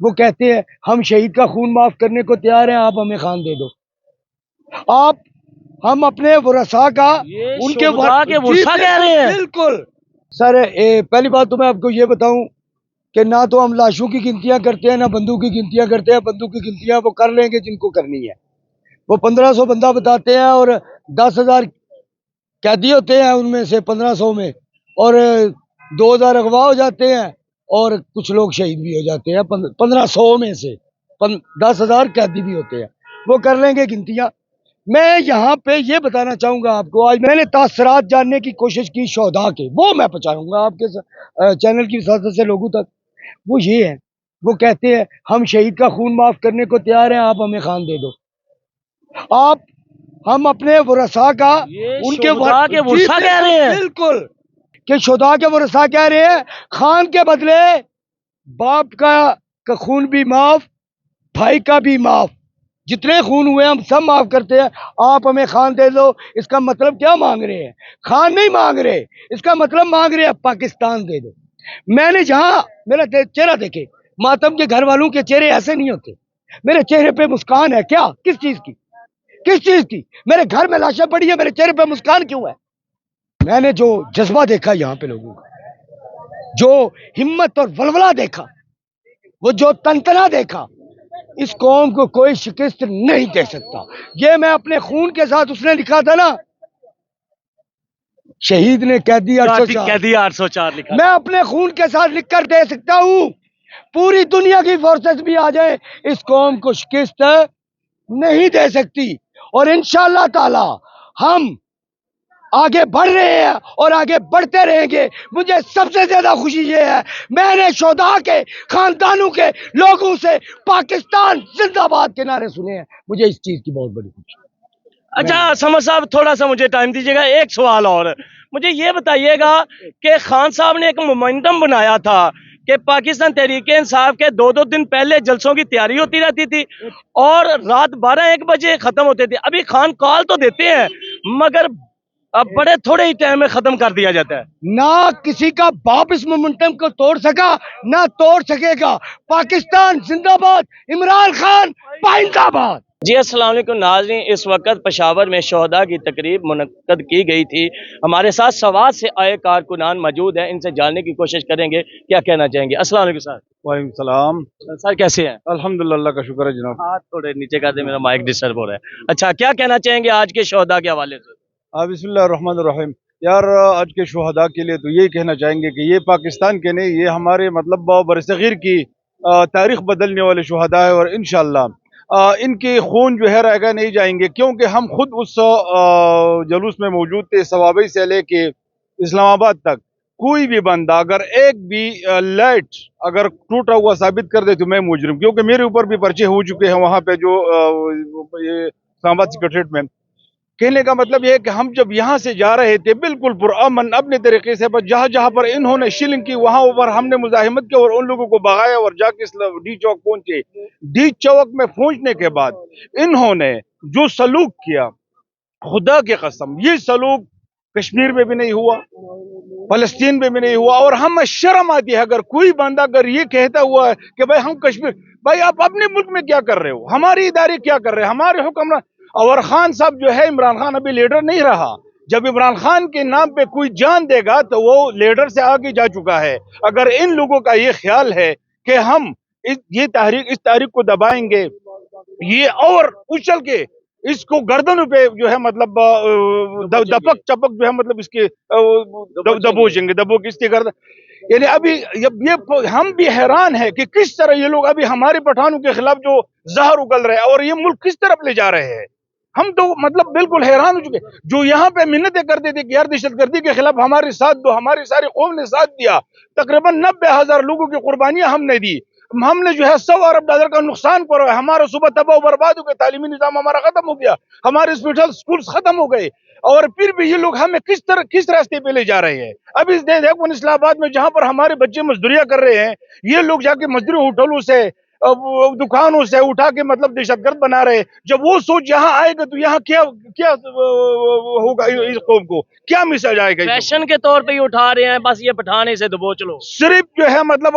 وہ کہتے ہیں ہم شہید کا خون معاف کرنے کو تیار ہیں، آپ ہمیں خان دے دو. آپ ہم اپنے ورثاء کا ان کے ورثاء کہہ رہے ہیں. بالکل سر، پہلی بات تو میں آپ کو یہ بتاؤں کہ نہ تو ہم لاشوں کی گنتیاں کرتے ہیں نہ بندوق کی گنتیاں کرتے ہیں. بندوق کی گنتیاں وہ کر لیں گے جن کو کرنی ہے. وہ 1500 بندہ بتاتے ہیں اور 10,000 قیدی ہوتے ہیں ان میں سے 1500 میں، اور 2000 اغوا ہو جاتے ہیں اور کچھ لوگ شہید بھی ہو جاتے ہیں 1500 میں سے. 10,000 قیدی بھی ہوتے ہیں. وہ کر لیں گے گنتیاں. میں یہاں پہ یہ بتانا چاہوں گا آپ کو، آج میں نے تاثرات جاننے کی کوشش کی شہداء کے، وہ میں پہنچاؤں گا آپ کے چینل کی وساطت سے لوگوں تک. وہ یہ ہے، وہ کہتے ہیں ہم شہید کا خون معاف کرنے کو تیار ہیں، آپ ہمیں خان دے دو. آپ ہم اپنے ورثاء کا ان کے ورثاء کہہ رہے ہیں. بالکل کہ شہداء کے ورثاء کہہ رہے ہیں خان کے بدلے باپ کا خون بھی معاف، بھائی کا بھی معاف، جتنے خون ہوئے ہم سب معاف کرتے ہیں، آپ ہمیں خان دے دو. اس کا مطلب کیا مانگ رہے ہیں؟ خان نہیں مانگ رہے، اس کا مطلب مانگ رہے ہیں پاکستان دے دو. میں نے جہاں میرا چہرہ دیکھے، ماتم کے گھر والوں کے چہرے ایسے نہیں ہوتے. میرے چہرے پہ مسکان ہے. کیا؟ کس چیز کی؟ کس چیز کی؟ میرے گھر میں لاشیں پڑی ہے، میرے چہرے پہ مسکان کیوں ہے؟ میں نے جو جذبہ دیکھا یہاں پہ لوگوں کا، جو ہمت اور ولولہ دیکھا، وہ جو تنتنا دیکھا، اس قوم کو کوئی شکست نہیں دے سکتا. یہ میں اپنے خون کے ساتھ، اس نے لکھا تھا نا شہید نے قیدی 804 لکھا. میں اپنے خون کے ساتھ لکھ کر دے سکتا ہوں. پوری دنیا کی فورسز بھی آ جائیں، اس قوم کو شکست نہیں دے سکتی. اور انشاءاللہ تعالی ہم آگے بڑھ رہے ہیں اور آگے بڑھتے رہیں گے. مجھے سب سے زیادہ خوشی یہ ہے، میں نے شہداء کے خاندانوں کے لوگوں سے پاکستان زندہ باد کے نعرے سنے ہیں. مجھے اس چیز کی بہت بڑی خوشی ہے. اچھا سمجھ صاحب، تھوڑا سا مجھے ٹائم دیجیے گا. ایک سوال اور مجھے یہ بتائیے گا کہ خان صاحب نے ایک مومنٹم بنایا تھا کہ پاکستان تحریک انصاف کے 2 دن پہلے جلسوں کی تیاری ہوتی رہتی تھی اور رات 12-1 بجے ختم ہوتے تھے. ابھی خان کال تو دیتے ہیں مگر اب بڑے تھوڑے ہی ٹائم میں ختم کر دیا جاتا ہے. نہ کسی کا باپ اس مومنٹم کو توڑ سکا، نہ توڑ سکے گا. پاکستان زندہ باد، عمران خان پائندہ باد. جی السلام علیکم ناظرین، اس وقت پشاور میں شہداء کی تقریب منعقد کی گئی تھی. ہمارے ساتھ سوات سے آئے کارکنان موجود ہیں، ان سے جاننے کی کوشش کریں گے کیا کہنا چاہیں گے. السلام علیکم سر. وعلیکم السلام. سر کیسے ہیں؟ الحمدللہ، اللہ کا شکر ہے جناب. ہاتھ تھوڑے نیچے کر دیں، میرا مائک ڈسٹرب ہو رہا ہے. اچھا کیا کہنا چاہیں گے آج کے شہداء کے حوالے سے؟ بسم اللہ الرحمن الرحیم. یار آج کے شہداء کے لیے تو یہی کہنا چاہیں گے کہ یہ پاکستان کے نہیں، یہ ہمارے مطلب برصغیر کی تاریخ بدلنے والے شہداء ہیں، اور انشاءاللہ ان کے خون جو ہے رائگاں نہیں جائیں گے، کیونکہ ہم خود اس جلوس میں موجود تھے. ثوابی سے لے کے اسلام آباد تک کوئی بھی بندہ اگر ایک بھی لائٹ اگر ٹوٹا ہوا ثابت کر دے تو میں مجرم، کیونکہ میرے اوپر بھی پرچے ہو چکے ہیں وہاں پہ جو اسلام آباد سیکریٹریٹ میں. کہنے کا مطلب یہ ہے کہ ہم جب یہاں سے جا رہے تھے بالکل پرامن اپنے طریقے سے، بس جہاں جہاں پر انہوں نے شلنگ کی وہاں اوپر ہم نے مزاحمت کی اور ان لوگوں کو بغایا اور جا کے ڈی چوک پہنچے. ڈی چوک میں پہنچنے کے بعد انہوں نے جو سلوک کیا، خدا کی قسم یہ سلوک کشمیر میں بھی نہیں ہوا، فلسطین میں بھی نہیں ہوا. اور ہمیں شرم آتی ہے اگر کوئی بندہ اگر یہ کہتا ہوا ہے کہ بھائی ہم کشمیر، بھائی آپ اپنے ملک میں کیا کر رہے ہو؟ ہماری ادارے کیا کر رہے ہیں؟ ہمارے حکمران اور خان صاحب جو ہے، عمران خان ابھی لیڈر نہیں رہا. جب عمران خان کے نام پہ کوئی جان دے گا تو وہ لیڈر سے آگے جا چکا ہے. اگر ان لوگوں کا یہ خیال ہے کہ ہم اس تحریک کو دبائیں گے، یہ اور اچھل کے اس کو گردنوں پہ جو ہے مطلب دپک چپک جو ہے مطلب اس کے دبوچیں گے، دبو کس کی گردن. یعنی ابھی یہ ہم بھی حیران ہیں کہ کس طرح یہ لوگ ابھی ہمارے پٹھانوں کے خلاف جو زہر اگل رہے ہیں اور یہ ملک کس طرف لے جا رہے ہیں. ہم تو مطلب بالکل حیران ہو چکے. جو یہاں پہ منتیں کرتے تھے کہ یار دہشت گردی کے خلاف ہمارے ساتھ دو، ہماری ساری قوم نے ساتھ دیا، تقریباً 90,000 لوگوں کی قربانیاں ہم نے دی. ہم نے جو ہے $100 ارب کا نقصان کروایا، ہمارا صبح تباہ و برباد ہو گیا، تعلیمی نظام ہمارا ختم ہو گیا، ہمارے اسپیشل سکولز ختم ہو گئے، اور پھر بھی یہ لوگ ہمیں کس راستے پہ لے جا رہے ہیں. اب اس دیکھو اسلام آباد میں جہاں پر ہمارے بچے مزدوریاں کر رہے ہیں، یہ لوگ جا کے مزدوری ہوٹلوں سے دکانوں سے اٹھا کے مطلب دہشت گرد بنا رہے. جب وہ سوچ یہاں آئے گا تو یہاں کیا ہوگا، اس قوم کو کیا مساج آئے گا؟ فیشن کے طور پہ ہی اٹھا رہے ہیں، بس یہ پٹھان سے دبوچ لو. صرف جو ہے مطلب